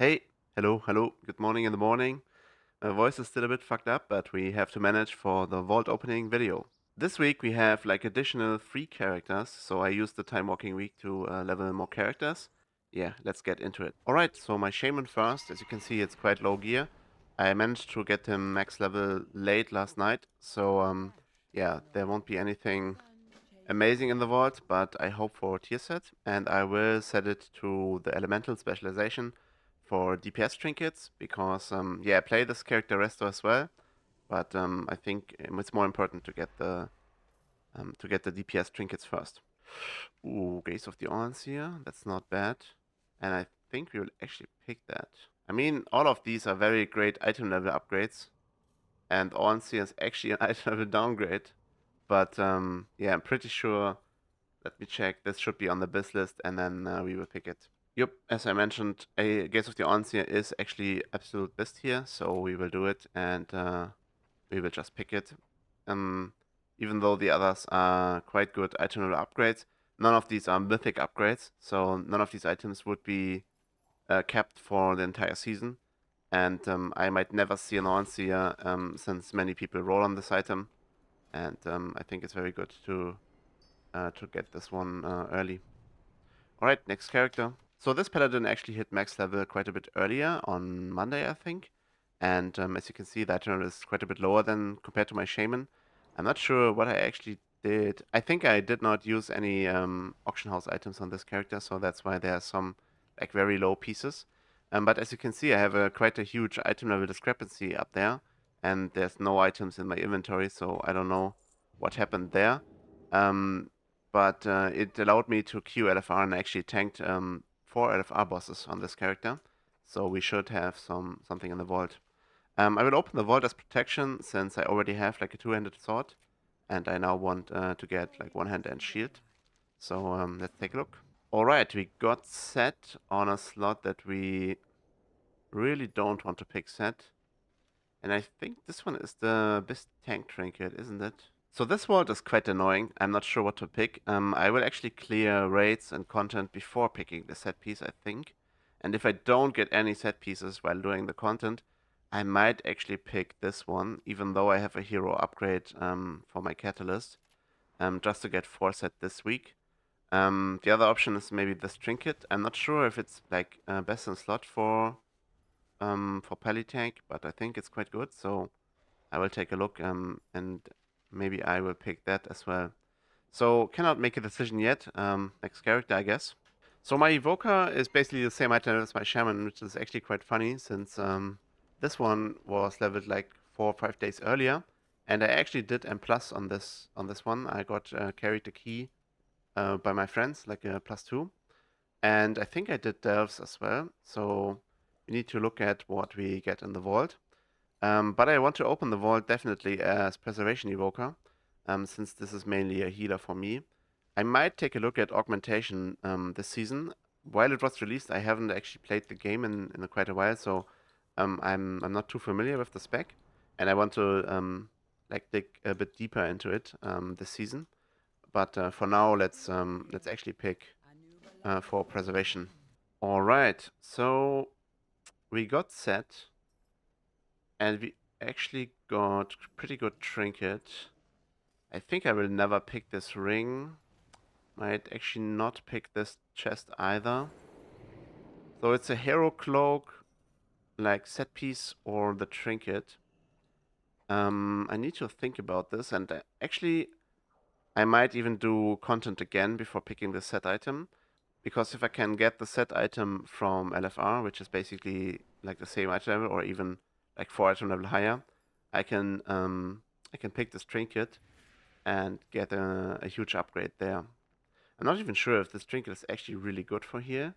Hey, hello, good morning in the morning. My voice is still a bit fucked up, but we have to manage for the vault opening video. This week we have like additional free characters, so I used the time walking week to level more characters. Yeah, let's get into it. Alright, so my shaman first. As you can see, it's quite low gear. I managed to get him max level late last night, so yeah, there won't be anything amazing in the vault, but I hope for tier set, and I will set it to the elemental specialization for DPS trinkets because yeah, I play this character resto as well, but I think it's more important to get the DPS trinkets first. Ooh, Gaze of the Orns here, that's not bad, and I think we will actually pick that. I mean, all of these are very great item level upgrades, and Orns here is actually an item level downgrade, but yeah, I'm pretty sure. Let me check. This should be on the biz list, and then we will pick it. Yep, as I mentioned, a Gaze of the Ons here is actually absolute best here, so we will do it, and we will just pick it. Um, Even though the others are quite good item level upgrades, none of these are mythic upgrades, so none of these items would be kept for the entire season. And I might never see an Ons here, since many people roll on this item, and I think it's very good to get this one early. Alright, next character. So this paladin actually hit max level quite a bit earlier on Monday, I think. And as you can see, that turn is quite a bit lower than compared to my shaman. I'm not sure what I actually did. I think I did not use any auction house items on this character, so that's why there are some like very low pieces. But as you can see, I have quite a huge item level discrepancy up there, and there's no items in my inventory, so I don't know what happened there. Um, but it allowed me to queue LFR and actually tanked 4 LFR bosses on this character. So we should have something in the vault. I will open the vault as protection since I already have like a two-handed sword, and I now want to get like one hand and shield. So let's take a look. All right, we got set on a slot that we really don't want to pick set. And I think this one is the best tank trinket, isn't it? So this vault is quite annoying. I'm not sure what to pick. I will actually clear raids and content before picking the set piece, I think. And if I don't get any set pieces while doing the content, I might actually pick this one, even though I have a hero upgrade for my catalyst, just to get 4 set this week. The other option is maybe this trinket. I'm not sure if it's like best in slot for Pally tank, but I think it's quite good. So I will take a look and maybe I will pick that as well. So cannot make a decision yet. Next character, I guess. So my Evoker is basically the same item as my Shaman, which is actually quite funny since this one was leveled like 4 or 5 days earlier, and I actually did M plus on this one. I got carried the key by my friends, like a +2, and I think I did delves as well. So we need to look at what we get in the vault. But I want to open the vault definitely as Preservation Evoker, since this is mainly a healer for me. I might take a look at Augmentation this season. While it was released, I haven't actually played the game in quite a while, so I'm not too familiar with the spec, and I want to like dig a bit deeper into it this season. But for now, let's actually pick for Preservation. All right, so we got set. And we actually got pretty good trinket. I think I will never pick this ring. Might actually not pick this chest either. So it's a hero cloak, like set piece or the trinket. I need to think about this, and actually I might even do content again before picking the set item. Because if I can get the set item from LFR, which is basically like the same item level or even like 4 item level higher, I can pick this trinket and get a huge upgrade there. I'm not even sure if this trinket is actually really good for here.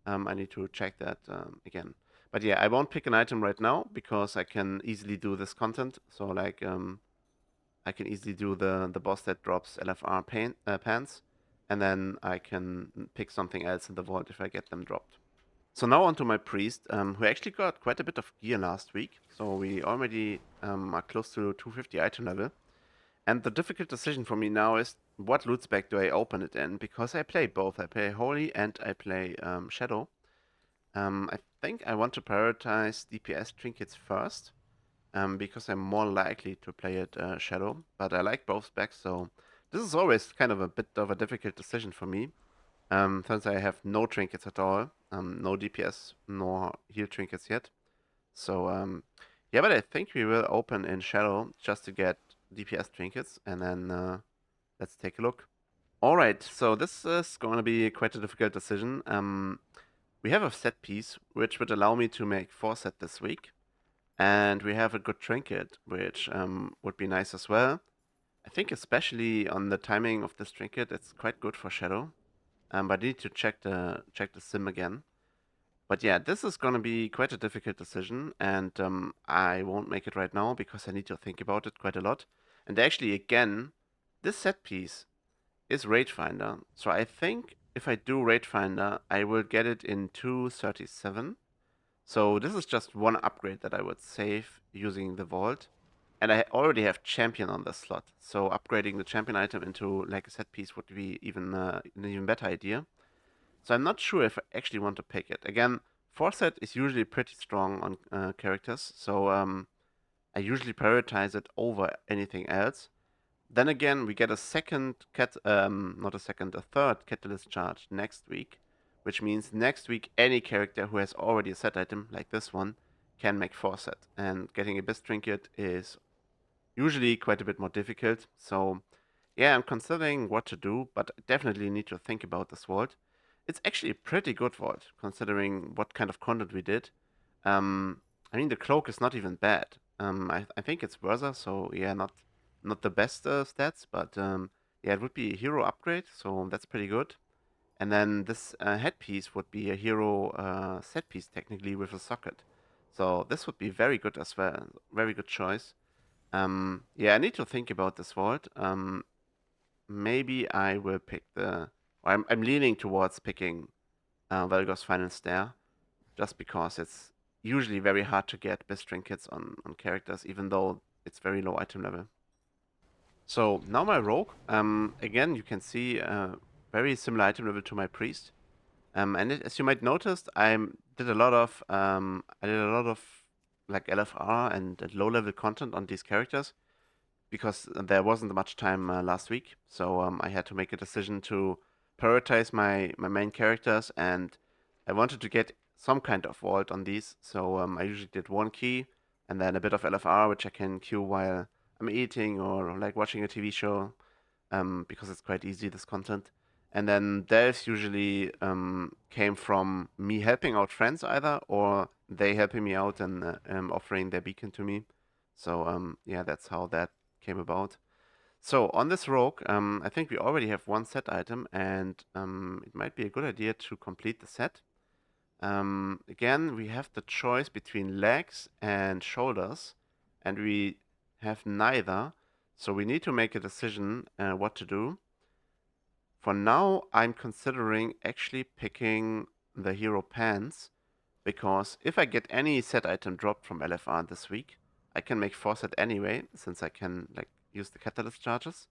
I need to check that again. But yeah, I won't pick an item right now because I can easily do this content. So like I can easily do the boss that drops LFR pants, and then I can pick something else in the vault if I get them dropped. So now onto my priest, who actually got quite a bit of gear last week. So we already are close to 250 item level. And the difficult decision for me now is what loot spec do I open it in? Because I play both. I play Holy and I play Shadow. I think I want to prioritize DPS trinkets first, because I'm more likely to play it Shadow, but I like both specs, so this is always kind of a bit of a difficult decision for me, since I have no trinkets at all, no DPS nor heal trinkets yet. So yeah, but I think we will open in Shadow just to get DPS trinkets, and then let's take a look. All right, so this is going to be quite a difficult decision. We have a set piece which would allow me to make 4 set this week, and we have a good trinket which would be nice as well. I think especially on the timing of this trinket, it's quite good for Shadow. But I need to check the sim again. But yeah, this is gonna be quite a difficult decision, and I won't make it right now because I need to think about it quite a lot. And actually, again, this set piece is Rate Finder, so I think if I do Rate Finder, I will get it in 237. So this is just one upgrade that I would save using the Vault. And I already have Champion on this slot, so upgrading the Champion item into like a set piece would be even an even better idea. So I'm not sure if I actually want to pick it. Again, Foresight is usually pretty strong on characters, so I usually prioritize it over anything else. Then again, we get a not a second, a third Catalyst charge next week, which means next week any character who has already a set item, like this one, can make Foresight. And getting a Abyss Trinket is usually quite a bit more difficult. So yeah, I'm considering what to do, but I definitely need to think about this vault. It's actually a pretty good vault, considering what kind of content we did. I mean, the cloak is not even bad. I think it's Versa, so yeah, not the best stats, but yeah, it would be a hero upgrade, so that's pretty good. And then this headpiece would be a hero set piece, technically, with a socket. So this would be very good as well. Very good choice. Yeah, I need to think about this vault. Maybe I will pick the. I'm leaning towards picking Velgor's Final Stare, just because it's usually very hard to get best trinkets on characters, even though it's very low item level. So now my rogue. Again, you can see very similar item level to my priest. And as you might notice, I did a lot of like LFR and low level content on these characters because there wasn't much time last week. So I had to make a decision to prioritize my main characters, and I wanted to get some kind of vault on these. So I usually did one key and then a bit of LFR, which I can queue while I'm eating or like watching a TV show, because it's quite easy, this content. And then delves usually came from me helping out friends either, or they helping me out and offering their beacon to me. So yeah, that's how that came about. So on this rogue, I think we already have one set item, and it might be a good idea to complete the set. Again, we have the choice between legs and shoulders, and we have neither. So we need to make a decision what to do. For now, I'm considering actually picking the hero pants, because if I get any set item dropped from LFR this week, I can make 4 set anyway, since I can like use the catalyst charges.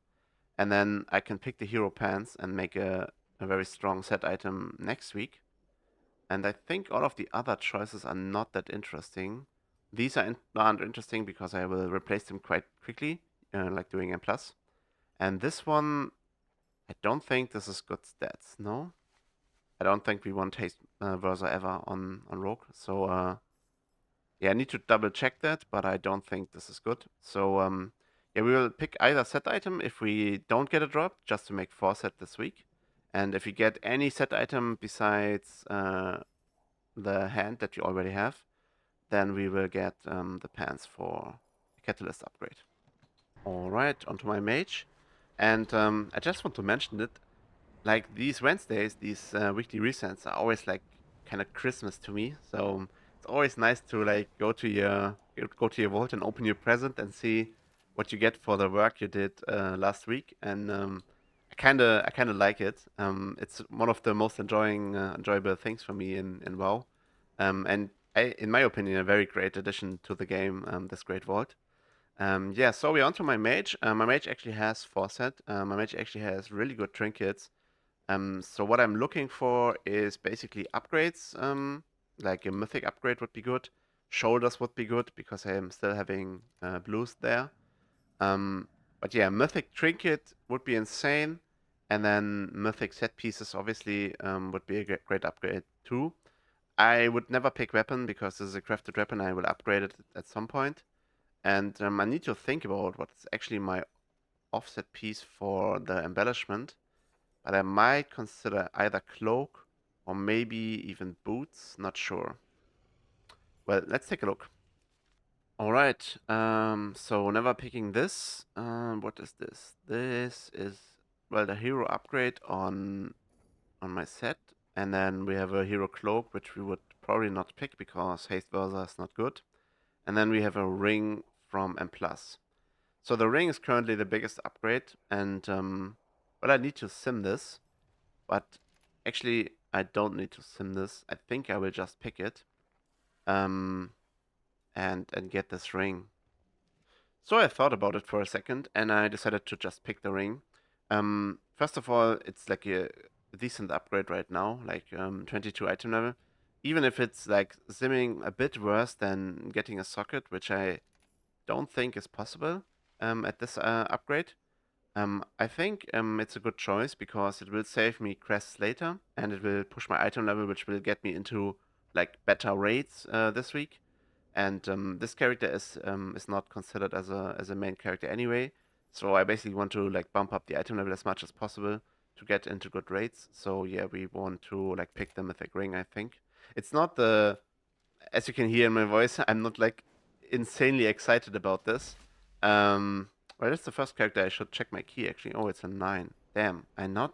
And then I can pick the hero pants and make a very strong set item next week. And I think all of the other choices are not that interesting. These aren't interesting because I will replace them quite quickly, like doing M+. And this one, I don't think this is good stats, no? I don't think we want haste Versa ever on Rogue. So yeah, I need to double check that, but I don't think this is good. So yeah, we will pick either set item if we don't get a drop, just to make 4 set this week. And if we get any set item besides the hand that we already have, then we will get the pants for a catalyst upgrade. Alright, onto my mage. And I just want to mention that like these Wednesdays, these weekly resets are always like kind of Christmas to me. So it's always nice to like go to your vault and open your present and see what you get for the work you did last week. And I kind of like it. It's one of the most enjoyable things for me in WoW. And in my opinion, a very great addition to the game. This great vault. Yeah, so we're onto my mage. My mage actually has Foresight. My mage actually has really good trinkets. So what I'm looking for is basically upgrades. like a mythic upgrade would be good. Shoulders would be good because I am still having blues there. But yeah, mythic trinket would be insane, and then mythic set pieces obviously would be a great upgrade too. I would never pick weapon because this is a crafted weapon. I will upgrade it at some point, and I need to think about what's actually my offset piece for the embellishment. But I might consider either cloak or maybe even boots. Not sure. Well, let's take a look. All right. So never picking this. What is this? This is well the hero upgrade on my set, and then we have a hero cloak, which we would probably not pick because haste versa is not good. And then we have a ring from M+. So the ring is currently the biggest upgrade, and well, I need to sim this, but actually I don't need to sim this. I think I will just pick it, um, and get this ring. So I thought about it for a second, and I decided to just pick the ring. First of all, it's like a decent upgrade right now, like 22 item level. Even if it's like simming a bit worse than getting a socket, which I don't think is possible at this upgrade. I think it's a good choice because it will save me crests later, and it will push my item level, which will get me into like better raids this week. And this character is not considered as a main character anyway. So I basically want to like bump up the item level as much as possible to get into good raids. So yeah, we want to like pick the mythic ring. I think it's not the as you can hear in my voice, I'm not like insanely excited about this. Well, that's the first character. I should check my key actually. Oh, it's a 9. Damn, I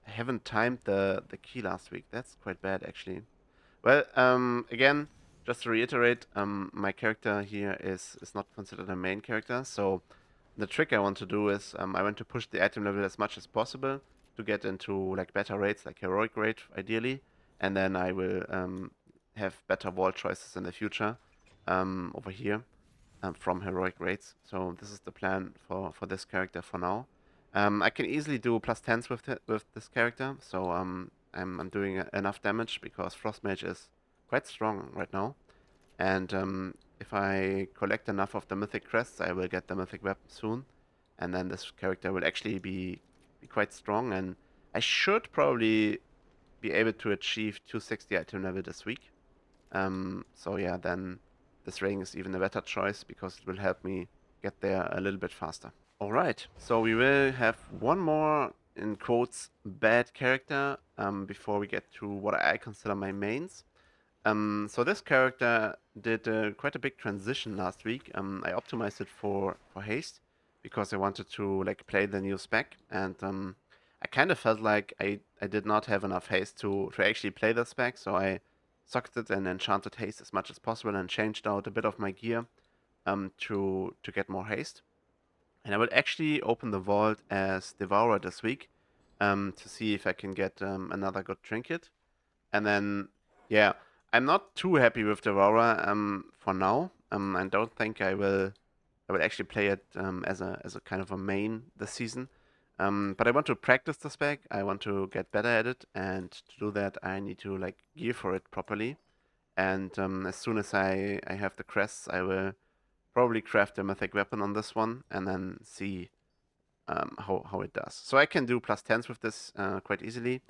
haven't timed the key last week. That's quite bad actually. Well, again, just to reiterate, my character here is not considered a main character. So the trick I want to do is I want to push the item level as much as possible to get into like better rates, like heroic rate ideally, and then I will have better wall choices in the future over here from heroic rates. So this is the plan for this character for now. I can easily do plus 10s with this character, so I'm doing enough damage because Frost Mage is quite strong right now. And if I collect enough of the mythic crests, I will get the mythic weapon soon, and then this character will actually be quite strong. And I should probably be able to achieve 260 item level this week. So yeah, then this ring is even a better choice because it will help me get there a little bit faster. Alright, so we will have one more, in quotes, bad character before we get to what I consider my mains. So this character did quite a big transition last week. I optimized it for haste because I wanted to like play the new spec, and I kind of felt like I did not have enough haste to actually play the spec, so I socketed and enchanted haste as much as possible and changed out a bit of my gear to get more haste. And I will actually open the vault as Devourer this week to see if I can get another good trinket. And then, yeah, I'm not too happy with Devourer for now. I don't think I will actually play it as a kind of a main this season. But I want to practice the spec. I want to get better at it, and to do that, I need to like gear for it properly. And as soon as I have the crests, I will probably craft a mythic weapon on this one, and then see how it does. So I can do plus 10s with this quite easily.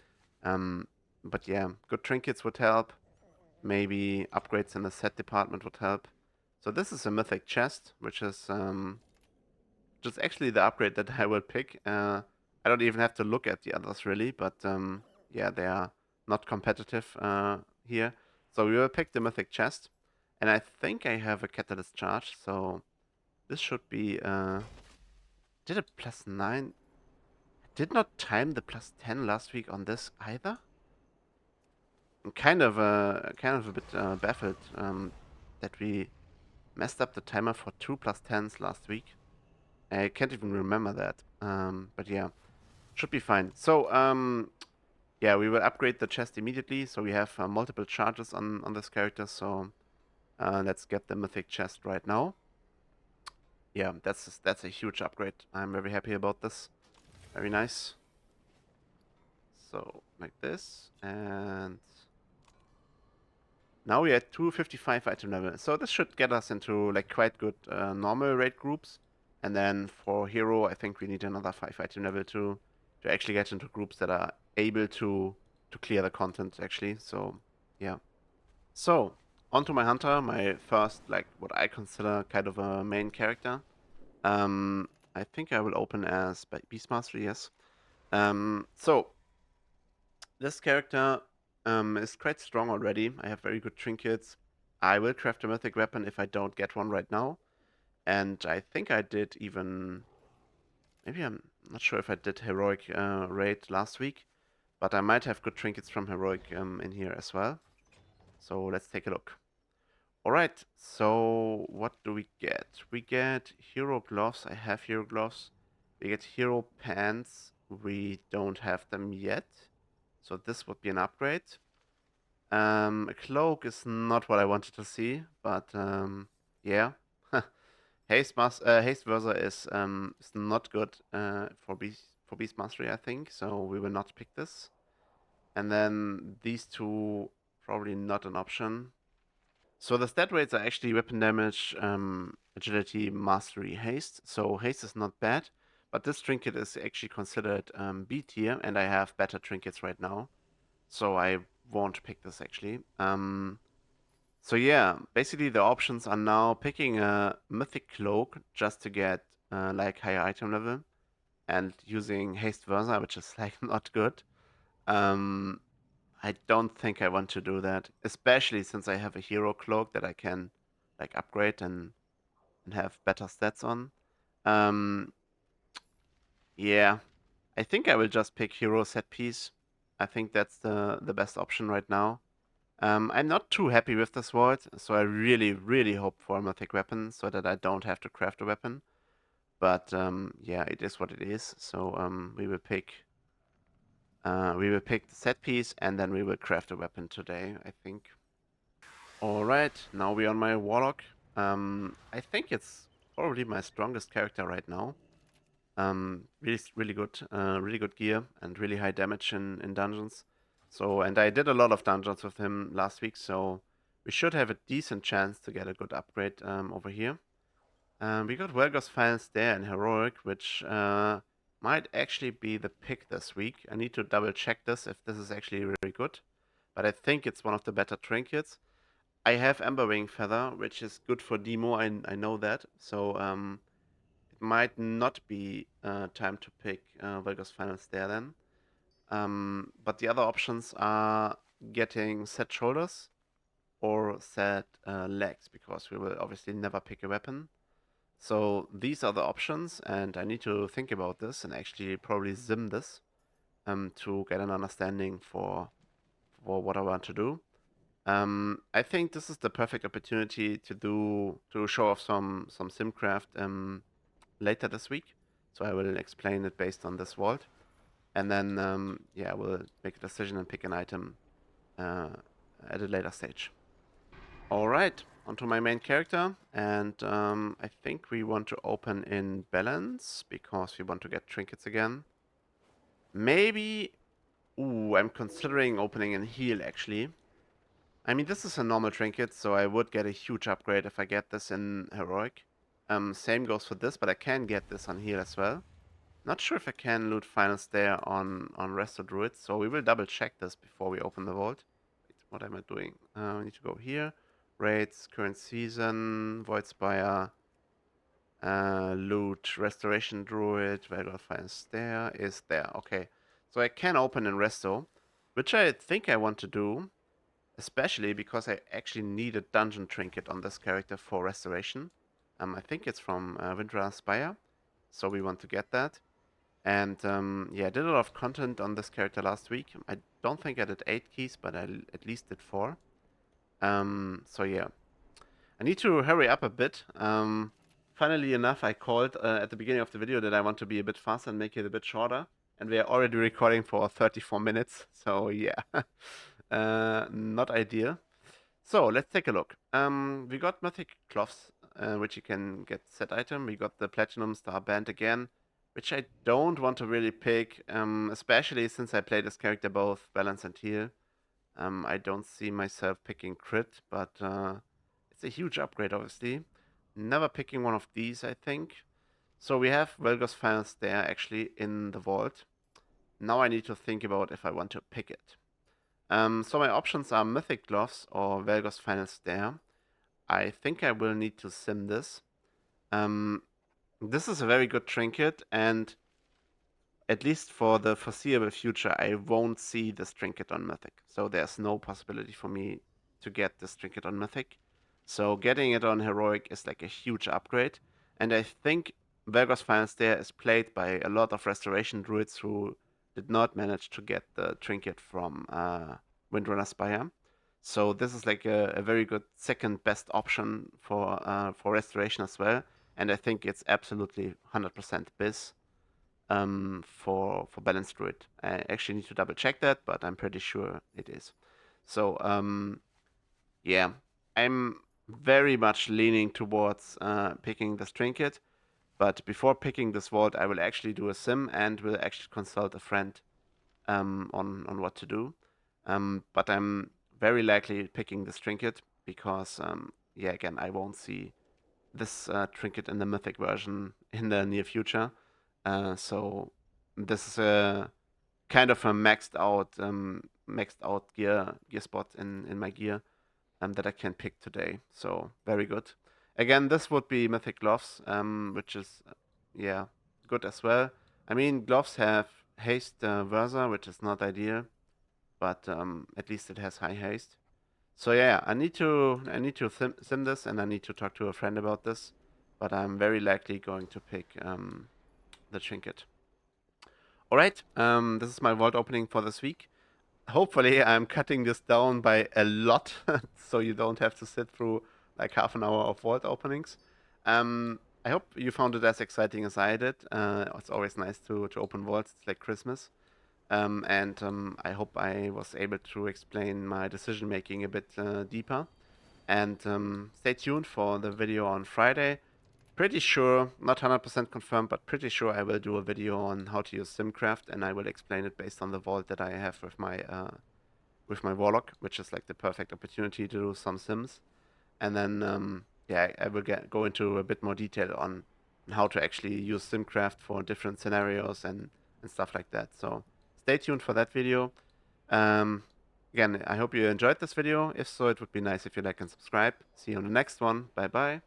Um, but yeah, good trinkets would help. Maybe upgrades in the set department would help. So this is a mythic chest, which is just actually the upgrade that I will pick. I don't even have to look at the others really, but yeah, they are not competitive here. So we will pick the mythic chest, and I think I have a catalyst charge, so this should be did a plus 9. I did not time the plus 10 last week on this either. I'm kind of a bit baffled that we messed up the timer for 2 plus 10s last week. I can't even remember that. But yeah, should be fine. So yeah, we will upgrade the chest immediately. So we have multiple charges on this character. So let's get the mythic chest right now. Yeah, that's a huge upgrade. I'm very happy about this. Very nice. So like this, and Now we're at 255 item level. So this should get us into like quite good normal raid groups. And then for hero, I think we need another 5 item level to actually get into groups that are able to clear the content actually. So yeah. So onto my hunter, my first like what I consider kind of a main character. I think I will open as Beastmaster, yes. So this character is quite strong already. I have very good trinkets. I will craft a mythic weapon if I don't get one right now. And I think I did even... Maybe I'm not sure if I did heroic raid last week. But I might have good trinkets from heroic in here as well. So let's take a look. Alright, so what do we get? We get hero gloves. I have hero gloves. We get hero pants. We don't have them yet. So this would be an upgrade. A cloak is not what I wanted to see, but yeah. Haste Versa is not good for Beast Mastery, I think. So we will not pick this. And then these two probably not an option. So the stat rates are actually weapon damage, agility, mastery, haste. So haste is not bad, but this trinket is actually considered B tier, and I have better trinkets right now. So I won't pick this actually. So yeah, basically the options are now picking a mythic cloak just to get like higher item level, and using haste versa, which is like not good. Um, I don't think I want to do that, especially since I have a hero cloak that I can like upgrade and have better stats on. Um, yeah, I think I will just pick hero set piece. I think that's the best option right now. I'm not too happy with this world, so I really, really hope for a mythic weapon so that I don't have to craft a weapon. But yeah, it is what it is. So we will pick the set piece and then we will craft a weapon today, I think. All right, now we're on my warlock. I think it's probably my strongest character right now. Really good gear and really high damage in dungeons. So, and I did a lot of dungeons with him last week, so we should have a decent chance to get a good upgrade over here. We got Welgos Files there in Heroic, which might actually be the pick this week. I need to double check this if this is actually really good, but I think it's one of the better trinkets. I have Emberwing Feather, which is good for demo. I know that, so it might not be time to pick Vulgus Finals there then. But the other options are getting set shoulders or set legs, because we will obviously never pick a weapon. So these are the options, and I need to think about this and actually probably sim this to get an understanding for what I want to do. I think this is the perfect opportunity to show off some simcraft later this week. So I will explain it based on this vault, and then yeah, we'll make a decision and pick an item uh, at a later stage. All right, onto my main character, and I think we want to open in balance because we want to get trinkets again. Maybe, ooh, I'm considering opening in heal actually. I mean, this is a normal trinket, so I would get a huge upgrade if I get this in heroic. Same goes for this, but I can get this on heal as well. Not sure if I can loot finals there on Resto Druids, so we will double check this before we open the vault. Wait, what am I doing? I need to go here. Raids, current season, Void Spire, loot, Restoration Druid, where do I find there? Is there, okay. So I can open in Resto, which I think I want to do, especially because I actually need a dungeon trinket on this character for Restoration. I think it's from Windra Spire, so we want to get that. And yeah, I did a lot of content on this character last week. I don't think I did 8 keys, but I at least did 4. So yeah, I need to hurry up a bit. Funnily enough, I called at the beginning of the video that I want to be a bit faster and make it a bit shorter. And we are already recording for 34 minutes. So yeah, not ideal. So let's take a look. We got Mythic Cloths, which you can get set item. We got the Platinum Star Band again, which I don't want to really pick, especially since I play this character both balance and heal. I don't see myself picking crit, but it's a huge upgrade, obviously. Never picking one of these, I think. So we have Velgos Finals there actually in the vault. Now I need to think about if I want to pick it. So my options are Mythic Gloves or Velgos Finals there. I think I will need to sim this. This is a very good trinket, and at least for the foreseeable future, I won't see this trinket on Mythic. So there's no possibility for me to get this trinket on Mythic. So getting it on Heroic is like a huge upgrade. And I think Velgos Finals there is played by a lot of Restoration Druids who did not manage to get the trinket from Windrunner Spire. So this is like a very good second best option for Restoration as well. And I think it's absolutely 100% Biz for balanced druid. I actually need to double check that, but I'm pretty sure it is. So yeah, I'm very much leaning towards picking this trinket. But before picking this vault, I will actually do a sim and will actually consult a friend on what to do. But I'm very likely picking this trinket because yeah, again, I won't see this trinket in the mythic version in the near future. So this is a kind of a maxed out gear spot in my gear that I can pick today. So very good. Again, this would be Mythic Gloves, which is yeah good as well. I mean, gloves have haste Versa, which is not ideal, but at least it has high haste. So yeah, I need to sim this, and I need to talk to a friend about this. But I'm very likely going to pick the trinket. All right, this is my vault opening for this week. Hopefully, I'm cutting this down by a lot, so you don't have to sit through like half an hour of vault openings. I hope you found it as exciting as I did. It's always nice to open vaults. It's like Christmas. And I hope I was able to explain my decision making a bit deeper. And stay tuned for the video on Friday. Pretty sure, not 100% confirmed, but pretty sure I will do a video on how to use SimCraft, and I will explain it based on the vault that I have with my Warlock, which is like the perfect opportunity to do some Sims. And then yeah, I will go into a bit more detail on how to actually use SimCraft for different scenarios and stuff like that. So stay tuned for that video. Um, Again, I hope you enjoyed this video. If so, it would be nice if you like and subscribe. See you on the next one. Bye bye.